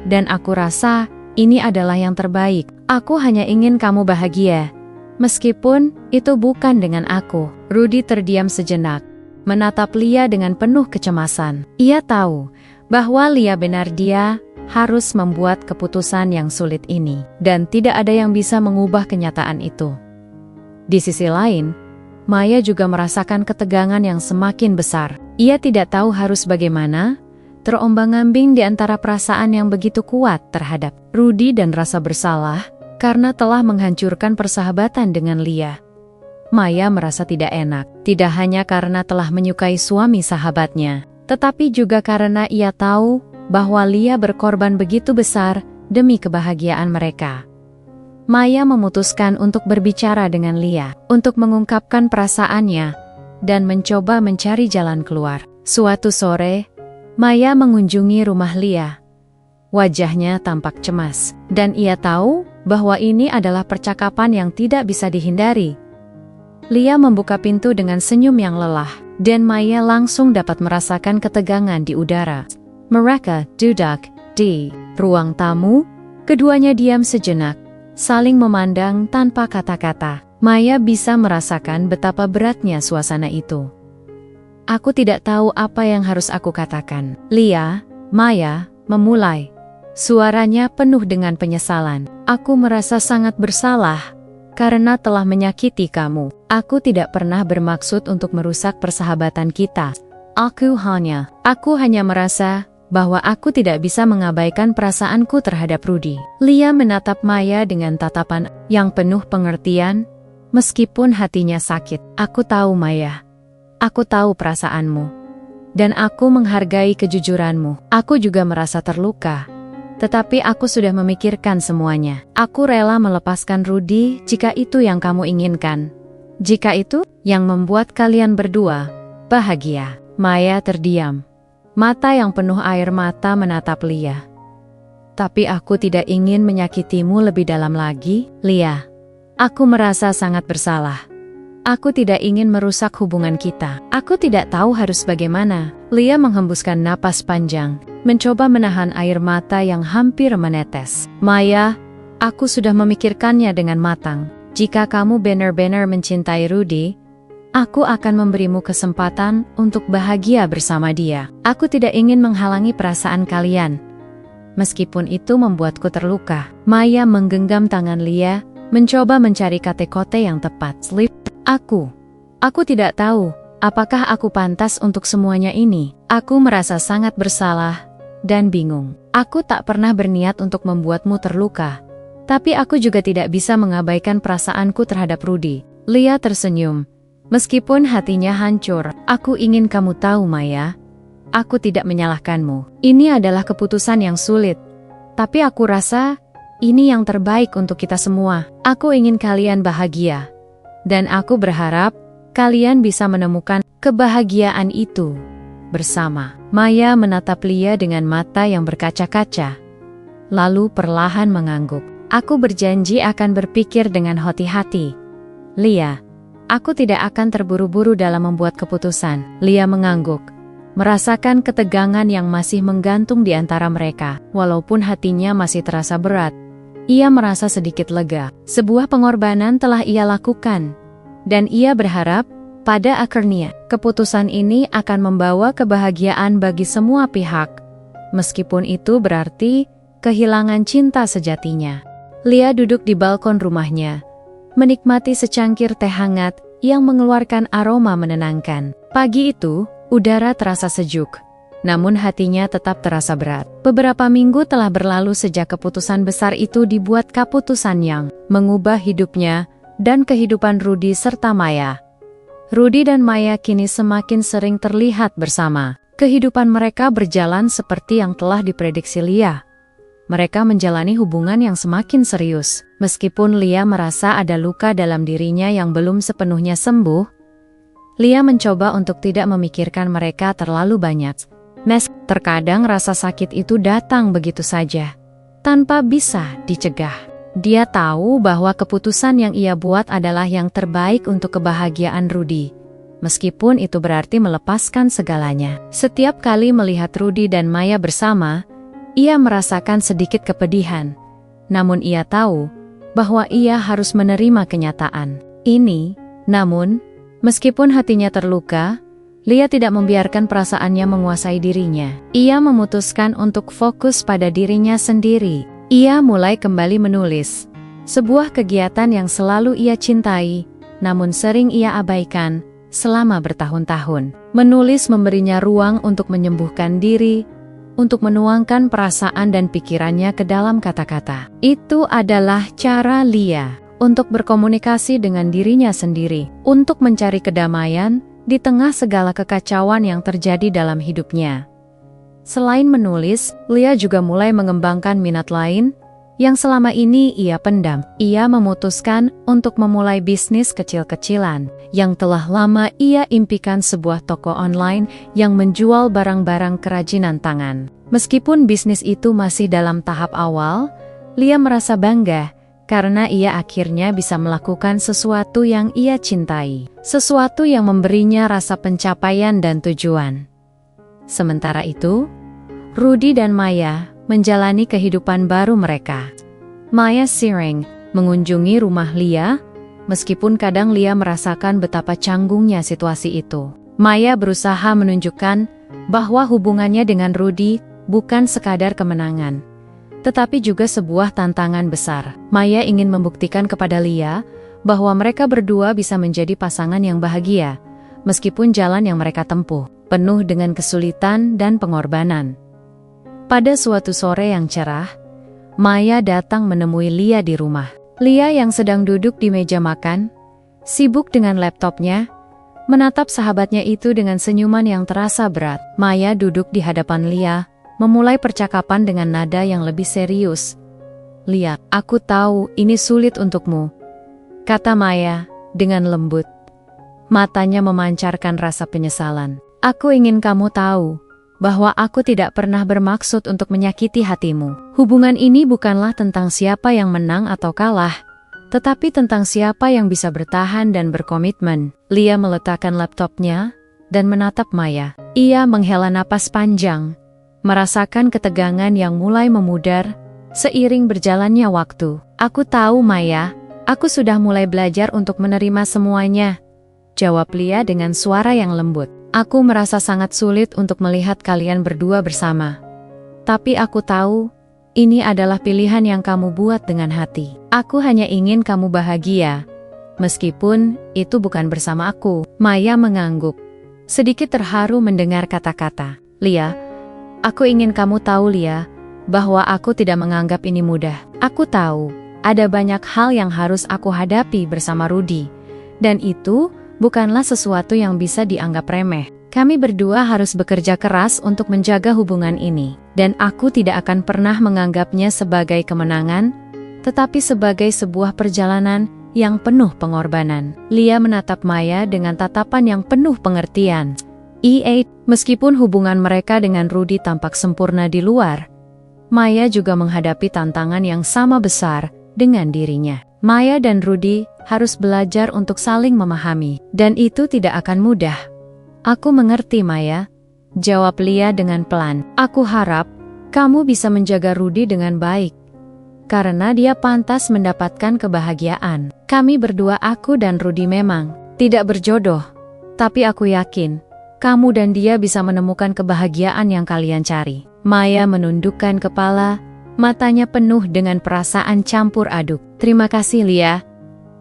Dan aku rasa ini adalah yang terbaik. Aku hanya ingin kamu bahagia, meskipun itu bukan dengan aku." Rudy terdiam sejenak, menatap Lia dengan penuh kecemasan. Ia tahu bahwa Lia benar, dia harus membuat keputusan yang sulit ini. Dan tidak ada yang bisa mengubah kenyataan itu. Di sisi lain, Maya juga merasakan ketegangan yang semakin besar. Ia tidak tahu harus bagaimana, terombang-ambing di antara perasaan yang begitu kuat terhadap Rudy dan rasa bersalah karena telah menghancurkan persahabatan dengan Lia. Maya merasa tidak enak, tidak hanya karena telah menyukai suami sahabatnya, tetapi juga karena ia tahu bahwa Lia berkorban begitu besar demi kebahagiaan mereka. Maya memutuskan untuk berbicara dengan Lia, untuk mengungkapkan perasaannya, dan mencoba mencari jalan keluar. Suatu sore, Maya mengunjungi rumah Lia. Wajahnya tampak cemas, dan ia tahu bahwa ini adalah percakapan yang tidak bisa dihindari. Lia membuka pintu dengan senyum yang lelah, dan Maya langsung dapat merasakan ketegangan di udara. Mereka duduk di ruang tamu, keduanya diam sejenak, saling memandang tanpa kata-kata. Maya bisa merasakan betapa beratnya suasana itu. Aku tidak tahu apa yang harus aku katakan. Lia, Maya, memulai. Suaranya penuh dengan penyesalan. Aku merasa sangat bersalah karena telah menyakiti kamu. Aku tidak pernah bermaksud untuk merusak persahabatan kita. Aku hanya merasa bahwa aku tidak bisa mengabaikan perasaanku terhadap Rudy. Lia menatap Maya dengan tatapan yang penuh pengertian, meskipun hatinya sakit. Aku tahu Maya. Aku tahu perasaanmu. Dan aku menghargai kejujuranmu. Aku juga merasa terluka. Tetapi aku sudah memikirkan semuanya. Aku rela melepaskan Rudy jika itu yang kamu inginkan. Jika itu yang membuat kalian berdua bahagia. Maya terdiam. Mata yang penuh air mata menatap Lia. Tapi aku tidak ingin menyakitimu lebih dalam lagi, Lia. Aku merasa sangat bersalah. Aku tidak ingin merusak hubungan kita. Aku tidak tahu harus bagaimana. Lia menghembuskan napas panjang, mencoba menahan air mata yang hampir menetes. Maya, aku sudah memikirkannya dengan matang. Jika kamu benar-benar mencintai Rudy, aku akan memberimu kesempatan untuk bahagia bersama dia. Aku tidak ingin menghalangi perasaan kalian. Meskipun itu membuatku terluka. Maya menggenggam tangan Lia, mencoba mencari kata-kata yang tepat. Aku tidak tahu apakah aku pantas untuk semuanya ini. Aku merasa sangat bersalah dan bingung. Aku tak pernah berniat untuk membuatmu terluka. Tapi aku juga tidak bisa mengabaikan perasaanku terhadap Rudy. Lia tersenyum. Meskipun hatinya hancur, aku ingin kamu tahu Maya. Aku tidak menyalahkanmu. Ini adalah keputusan yang sulit. Tapi aku rasa ini yang terbaik untuk kita semua. Aku ingin kalian bahagia. Dan aku berharap kalian bisa menemukan kebahagiaan itu bersama. Maya menatap Lia dengan mata yang berkaca-kaca. Lalu perlahan mengangguk. Aku berjanji akan berpikir dengan hati-hati. Lia, aku tidak akan terburu-buru dalam membuat keputusan. Lia mengangguk, merasakan ketegangan yang masih menggantung di antara mereka. Walaupun hatinya masih terasa berat, ia merasa sedikit lega. Sebuah pengorbanan telah ia lakukan, dan ia berharap pada akhirnya keputusan ini akan membawa kebahagiaan bagi semua pihak, meskipun itu berarti kehilangan cinta sejatinya. Lia duduk di balkon rumahnya, menikmati secangkir teh hangat yang mengeluarkan aroma menenangkan. Pagi itu, udara terasa sejuk, namun hatinya tetap terasa berat. Beberapa minggu telah berlalu sejak keputusan besar itu dibuat, keputusan yang mengubah hidupnya dan kehidupan Rudy serta Maya. Rudy dan Maya kini semakin sering terlihat bersama. Kehidupan mereka berjalan seperti yang telah diprediksi Lia. Mereka menjalani hubungan yang semakin serius. Meskipun Lia merasa ada luka dalam dirinya yang belum sepenuhnya sembuh, Lia mencoba untuk tidak memikirkan mereka terlalu banyak. Terkadang rasa sakit itu datang begitu saja, tanpa bisa dicegah. Dia tahu bahwa keputusan yang ia buat adalah yang terbaik untuk kebahagiaan Rudy, meskipun itu berarti melepaskan segalanya. Setiap kali melihat Rudy dan Maya bersama, ia merasakan sedikit kepedihan. Namun ia tahu bahwa ia harus menerima kenyataan ini. Namun, meskipun hatinya terluka, Lia tidak membiarkan perasaannya menguasai dirinya. Ia memutuskan untuk fokus pada dirinya sendiri. Ia mulai kembali menulis, sebuah kegiatan yang selalu ia cintai, namun sering ia abaikan selama bertahun-tahun. Menulis memberinya ruang untuk menyembuhkan diri, untuk menuangkan perasaan dan pikirannya ke dalam kata-kata. Itu adalah cara Lia untuk berkomunikasi dengan dirinya sendiri, untuk mencari kedamaian di tengah segala kekacauan yang terjadi dalam hidupnya. Selain menulis, Lia juga mulai mengembangkan minat lain, yang selama ini ia pendam. Ia memutuskan untuk memulai bisnis kecil-kecilan yang telah lama ia impikan, sebuah toko online yang menjual barang-barang kerajinan tangan. Meskipun bisnis itu masih dalam tahap awal, Lia merasa bangga karena ia akhirnya bisa melakukan sesuatu yang ia cintai, sesuatu yang memberinya rasa pencapaian dan tujuan. Sementara itu, Rudy dan Maya menjalani kehidupan baru mereka. Maya sering mengunjungi rumah Lia, meskipun kadang Lia merasakan betapa canggungnya situasi itu. Maya berusaha menunjukkan bahwa hubungannya dengan Rudy bukan sekadar kemenangan, tetapi juga sebuah tantangan besar. Maya ingin membuktikan kepada Lia bahwa mereka berdua bisa menjadi pasangan yang bahagia, meskipun jalan yang mereka tempuh penuh dengan kesulitan dan pengorbanan. Pada suatu sore yang cerah, Maya datang menemui Lia di rumah. Lia yang sedang duduk di meja makan, sibuk dengan laptopnya, menatap sahabatnya itu dengan senyuman yang terasa berat. Maya duduk di hadapan Lia, memulai percakapan dengan nada yang lebih serius. "Lia, aku tahu ini sulit untukmu," kata Maya dengan lembut. Matanya memancarkan rasa penyesalan. "Aku ingin kamu tahu bahwa aku tidak pernah bermaksud untuk menyakiti hatimu. Hubungan ini bukanlah tentang siapa yang menang atau kalah, tetapi tentang siapa yang bisa bertahan dan berkomitmen." Lia meletakkan laptopnya dan menatap Maya. Ia menghela napas panjang, merasakan ketegangan yang mulai memudar seiring berjalannya waktu. "Aku tahu, Maya, aku sudah mulai belajar untuk menerima semuanya," jawab Lia dengan suara yang lembut. "Aku merasa sangat sulit untuk melihat kalian berdua bersama. Tapi aku tahu, ini adalah pilihan yang kamu buat dengan hati. Aku hanya ingin kamu bahagia, meskipun itu bukan bersama aku." Maya mengangguk, sedikit terharu mendengar kata-kata Lia. "Aku ingin kamu tahu, Lia, bahwa aku tidak menganggap ini mudah. Aku tahu, ada banyak hal yang harus aku hadapi bersama Rudy, dan itu bukanlah sesuatu yang bisa dianggap remeh. Kami berdua harus bekerja keras untuk menjaga hubungan ini, dan aku tidak akan pernah menganggapnya sebagai kemenangan, tetapi sebagai sebuah perjalanan yang penuh pengorbanan." Lia menatap Maya dengan tatapan yang penuh pengertian. Meskipun hubungan mereka dengan Rudy tampak sempurna di luar, Maya juga menghadapi tantangan yang sama besar dengan dirinya. Maya dan Rudy harus belajar untuk saling memahami, dan itu tidak akan mudah. "Aku mengerti, Maya," jawab Lia dengan pelan. "Aku harap kamu bisa menjaga Rudy dengan baik, karena dia pantas mendapatkan kebahagiaan. Kami berdua, aku dan Rudy, memang tidak berjodoh, tapi aku yakin kamu dan dia bisa menemukan kebahagiaan yang kalian cari." Maya menundukkan kepala, matanya penuh dengan perasaan campur aduk. "Terima kasih, Lia.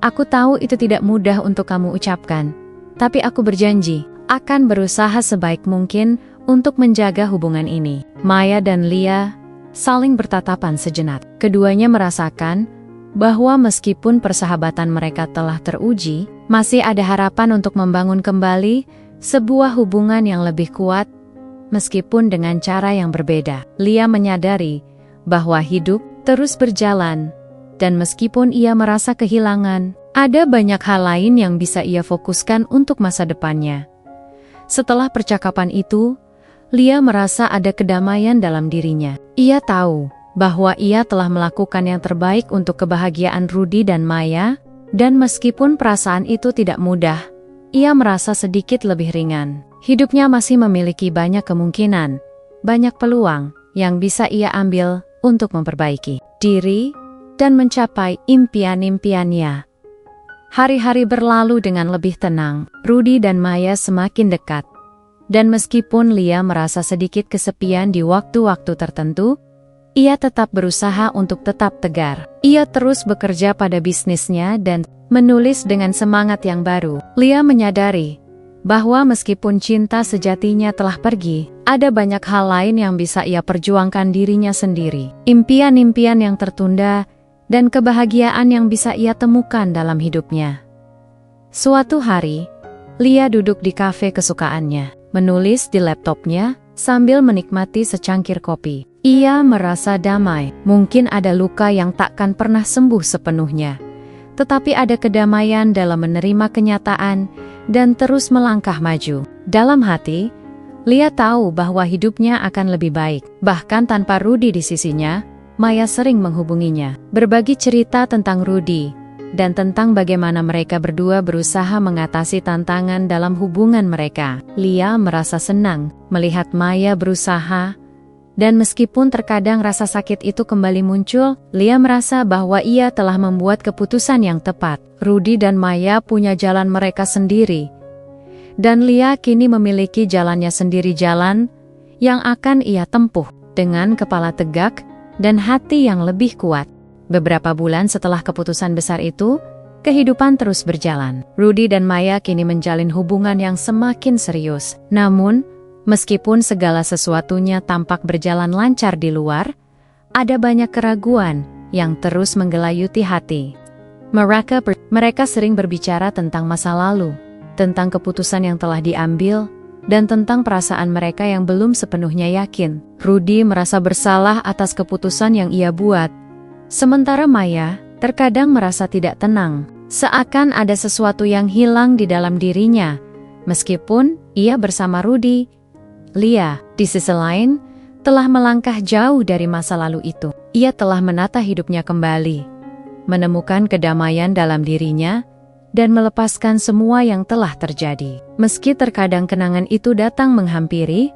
Aku tahu itu tidak mudah untuk kamu ucapkan, tapi aku berjanji akan berusaha sebaik mungkin untuk menjaga hubungan ini." Maya dan Lia saling bertatapan sejenak. Keduanya merasakan bahwa meskipun persahabatan mereka telah teruji, masih ada harapan untuk membangun kembali sebuah hubungan yang lebih kuat, meskipun dengan cara yang berbeda. Lia menyadari bahwa hidup terus berjalan, dan meskipun ia merasa kehilangan, ada banyak hal lain yang bisa ia fokuskan untuk masa depannya. Setelah percakapan itu, Lia merasa ada kedamaian dalam dirinya. Ia tahu bahwa ia telah melakukan yang terbaik untuk kebahagiaan Rudy dan Maya, dan meskipun perasaan itu tidak mudah, ia merasa sedikit lebih ringan. Hidupnya masih memiliki banyak kemungkinan, banyak peluang yang bisa ia ambil untuk memperbaiki diri dan mencapai impian-impiannya. Hari-hari berlalu dengan lebih tenang. Rudy dan Maya semakin dekat. Dan meskipun Lia merasa sedikit kesepian di waktu-waktu tertentu, ia tetap berusaha untuk tetap tegar. Ia terus bekerja pada bisnisnya dan menulis dengan semangat yang baru. Lia menyadari bahwa meskipun cinta sejatinya telah pergi, ada banyak hal lain yang bisa ia perjuangkan dirinya sendiri. Impian-impian yang tertunda dan kebahagiaan yang bisa ia temukan dalam hidupnya. Suatu hari, Lia duduk di kafe kesukaannya, menulis di laptopnya, sambil menikmati secangkir kopi. Ia merasa damai. Mungkin ada luka yang takkan pernah sembuh sepenuhnya. Tetapi ada kedamaian dalam menerima kenyataan dan terus melangkah maju. Dalam hati, Lia tahu bahwa hidupnya akan lebih baik. Bahkan tanpa Rudy di sisinya, Maya sering menghubunginya, berbagi cerita tentang Rudy, dan tentang bagaimana mereka berdua berusaha mengatasi tantangan dalam hubungan mereka. Lia merasa senang melihat Maya berusaha, dan meskipun terkadang rasa sakit itu kembali muncul, Lia merasa bahwa ia telah membuat keputusan yang tepat. Rudy dan Maya punya jalan mereka sendiri, dan Lia kini memiliki jalannya sendiri, jalan yang akan ia tempuh dengan kepala tegak dan hati yang lebih kuat. Beberapa bulan setelah keputusan besar itu, kehidupan terus berjalan. Rudy dan Maya kini menjalin hubungan yang semakin serius. Namun, meskipun segala sesuatunya tampak berjalan lancar di luar, ada banyak keraguan yang terus menggelayuti hati. Mereka sering berbicara tentang masa lalu, tentang keputusan yang telah diambil, dan tentang perasaan mereka yang belum sepenuhnya yakin. Rudy merasa bersalah atas keputusan yang ia buat, sementara Maya terkadang merasa tidak tenang, seakan ada sesuatu yang hilang di dalam dirinya. Meskipun ia bersama Rudy, Lia, di sisi lain, telah melangkah jauh dari masa lalu itu. Ia telah menata hidupnya kembali, menemukan kedamaian dalam dirinya, dan melepaskan semua yang telah terjadi. Meski terkadang kenangan itu datang menghampiri,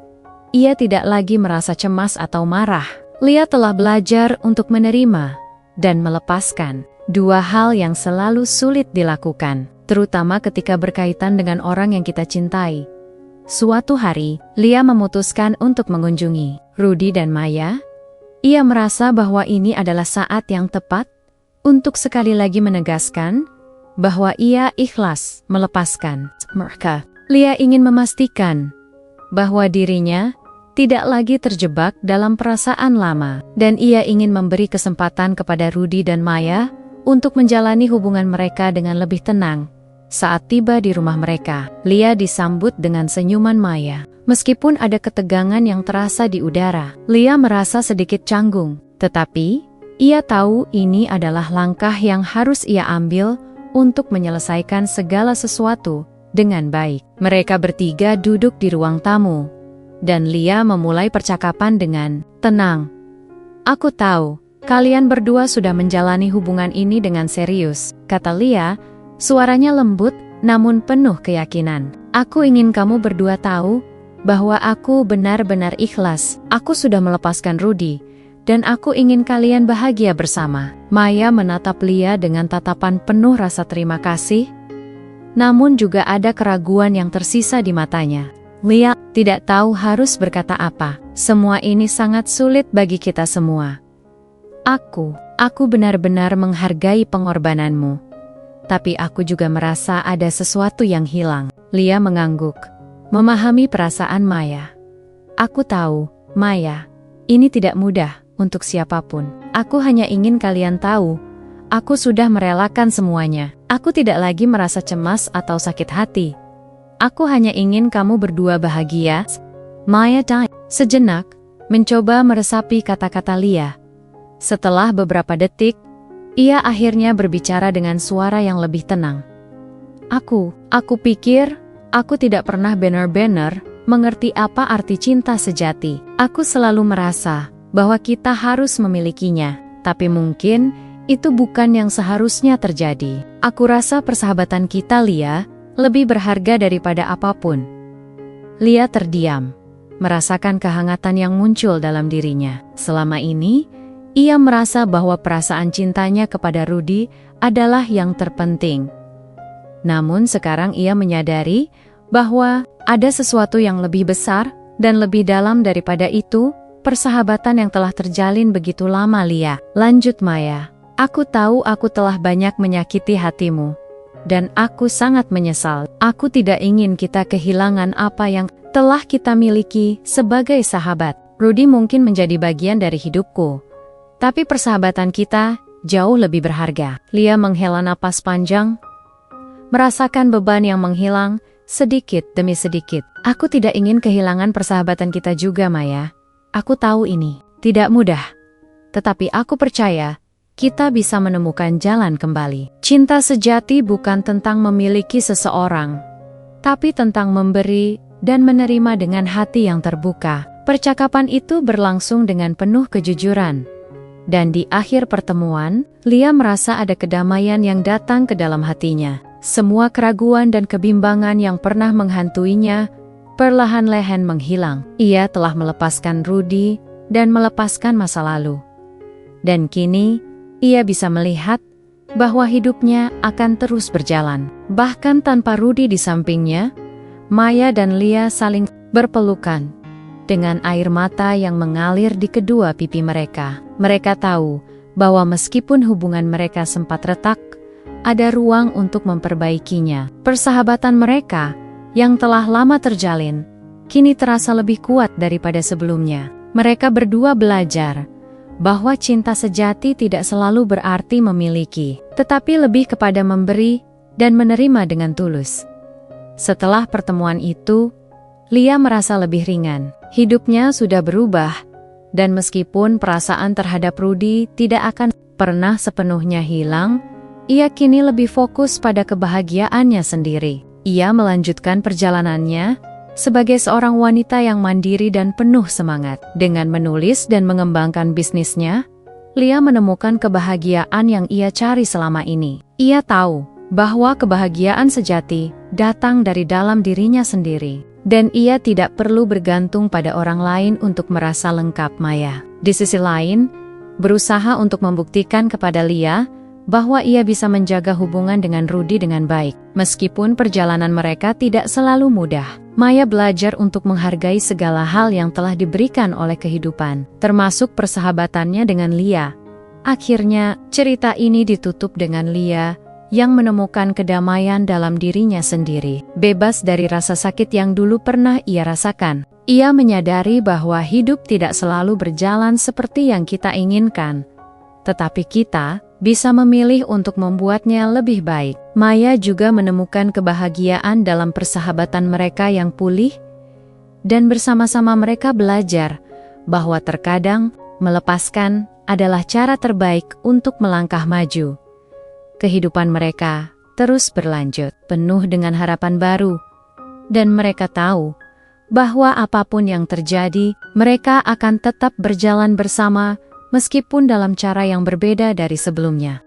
ia tidak lagi merasa cemas atau marah. Lia telah belajar untuk menerima dan melepaskan, dua hal yang selalu sulit dilakukan, terutama ketika berkaitan dengan orang yang kita cintai. Suatu hari, Lia memutuskan untuk mengunjungi Rudy dan Maya. Ia merasa bahwa ini adalah saat yang tepat untuk sekali lagi menegaskan bahwa ia ikhlas melepaskan mereka. Lia ingin memastikan bahwa dirinya tidak lagi terjebak dalam perasaan lama, dan ia ingin memberi kesempatan kepada Rudy dan Maya untuk menjalani hubungan mereka dengan lebih tenang. Saat tiba di rumah mereka, Lia disambut dengan senyuman Maya. Meskipun ada ketegangan yang terasa di udara, Lia merasa sedikit canggung, tetapi ia tahu ini adalah langkah yang harus ia ambil untuk menyelesaikan segala sesuatu dengan baik. Mereka bertiga duduk di ruang tamu, dan Lia memulai percakapan dengan tenang. "Aku tahu, kalian berdua sudah menjalani hubungan ini dengan serius," kata Lia, suaranya lembut namun penuh keyakinan. "Aku ingin kamu berdua tahu bahwa aku benar-benar ikhlas. Aku sudah melepaskan Rudy, dan aku ingin kalian bahagia bersama." Maya menatap Lia dengan tatapan penuh rasa terima kasih, namun juga ada keraguan yang tersisa di matanya. Lia tidak tahu harus berkata apa. Semua ini sangat sulit bagi kita semua. Aku benar-benar menghargai pengorbananmu. Tapi aku juga merasa ada sesuatu yang hilang. Lia mengangguk, memahami perasaan Maya. "Aku tahu, Maya, ini tidak mudah untuk siapapun. Aku hanya ingin kalian tahu, aku sudah merelakan semuanya. Aku tidak lagi merasa cemas atau sakit hati. Aku hanya ingin kamu berdua bahagia." Maya sejenak, mencoba meresapi kata-kata Lia. Setelah beberapa detik, ia akhirnya berbicara dengan suara yang lebih tenang. Aku pikir, aku tidak pernah benar-benar mengerti apa arti cinta sejati. Aku selalu merasa bahwa kita harus memilikinya, tapi mungkin itu bukan yang seharusnya terjadi. Aku rasa persahabatan kita, Lia, lebih berharga daripada apapun. Lia terdiam, merasakan kehangatan yang muncul dalam dirinya. Selama ini, ia merasa bahwa perasaan cintanya kepada Rudy adalah yang terpenting. Namun sekarang ia menyadari bahwa ada sesuatu yang lebih besar dan lebih dalam daripada itu, persahabatan yang telah terjalin begitu lama. Lia, lanjut Maya, aku tahu aku telah banyak menyakiti hatimu, dan aku sangat menyesal. Aku tidak ingin kita kehilangan apa yang telah kita miliki sebagai sahabat. Rudy mungkin menjadi bagian dari hidupku, tapi persahabatan kita jauh lebih berharga. Lia menghela napas panjang, merasakan beban yang menghilang sedikit demi sedikit. Aku tidak ingin kehilangan persahabatan kita juga, Maya. Aku tahu ini tidak mudah. Tetapi aku percaya kita bisa menemukan jalan kembali. Cinta sejati bukan tentang memiliki seseorang, tapi tentang memberi dan menerima dengan hati yang terbuka. Percakapan itu berlangsung dengan penuh kejujuran. Dan di akhir pertemuan, Lia merasa ada kedamaian yang datang ke dalam hatinya. Semua keraguan dan kebimbangan yang pernah menghantuinya perlahan-lahan menghilang. Ia telah melepaskan Rudy dan melepaskan masa lalu. Dan kini, ia bisa melihat bahwa hidupnya akan terus berjalan. Bahkan tanpa Rudy di sampingnya, Maya dan Lia saling berpelukan dengan air mata yang mengalir di kedua pipi mereka. Mereka tahu bahwa meskipun hubungan mereka sempat retak, ada ruang untuk memperbaikinya. Persahabatan mereka yang telah lama terjalin, kini terasa lebih kuat daripada sebelumnya. Mereka berdua belajar bahwa cinta sejati tidak selalu berarti memiliki, tetapi lebih kepada memberi dan menerima dengan tulus. Setelah pertemuan itu, Lia merasa lebih ringan. Hidupnya sudah berubah, dan meskipun perasaan terhadap Rudy tidak akan pernah sepenuhnya hilang, ia kini lebih fokus pada kebahagiaannya sendiri. Ia melanjutkan perjalanannya sebagai seorang wanita yang mandiri dan penuh semangat. Dengan menulis dan mengembangkan bisnisnya, Lia menemukan kebahagiaan yang ia cari selama ini. Ia tahu bahwa kebahagiaan sejati datang dari dalam dirinya sendiri, dan ia tidak perlu bergantung pada orang lain untuk merasa lengkap. Maya, di sisi lain, berusaha untuk membuktikan kepada Lia bahwa ia bisa menjaga hubungan dengan Rudy dengan baik. Meskipun perjalanan mereka tidak selalu mudah, Maya belajar untuk menghargai segala hal yang telah diberikan oleh kehidupan, termasuk persahabatannya dengan Lia. Akhirnya, cerita ini ditutup dengan Lia yang menemukan kedamaian dalam dirinya sendiri, bebas dari rasa sakit yang dulu pernah ia rasakan. Ia menyadari bahwa hidup tidak selalu berjalan seperti yang kita inginkan, tetapi kita bisa memilih untuk membuatnya lebih baik. Maya juga menemukan kebahagiaan dalam persahabatan mereka yang pulih, dan bersama-sama mereka belajar bahwa terkadang melepaskan adalah cara terbaik untuk melangkah maju. Kehidupan mereka terus berlanjut, penuh dengan harapan baru, dan mereka tahu bahwa apapun yang terjadi, mereka akan tetap berjalan bersama meskipun dalam cara yang berbeda dari sebelumnya.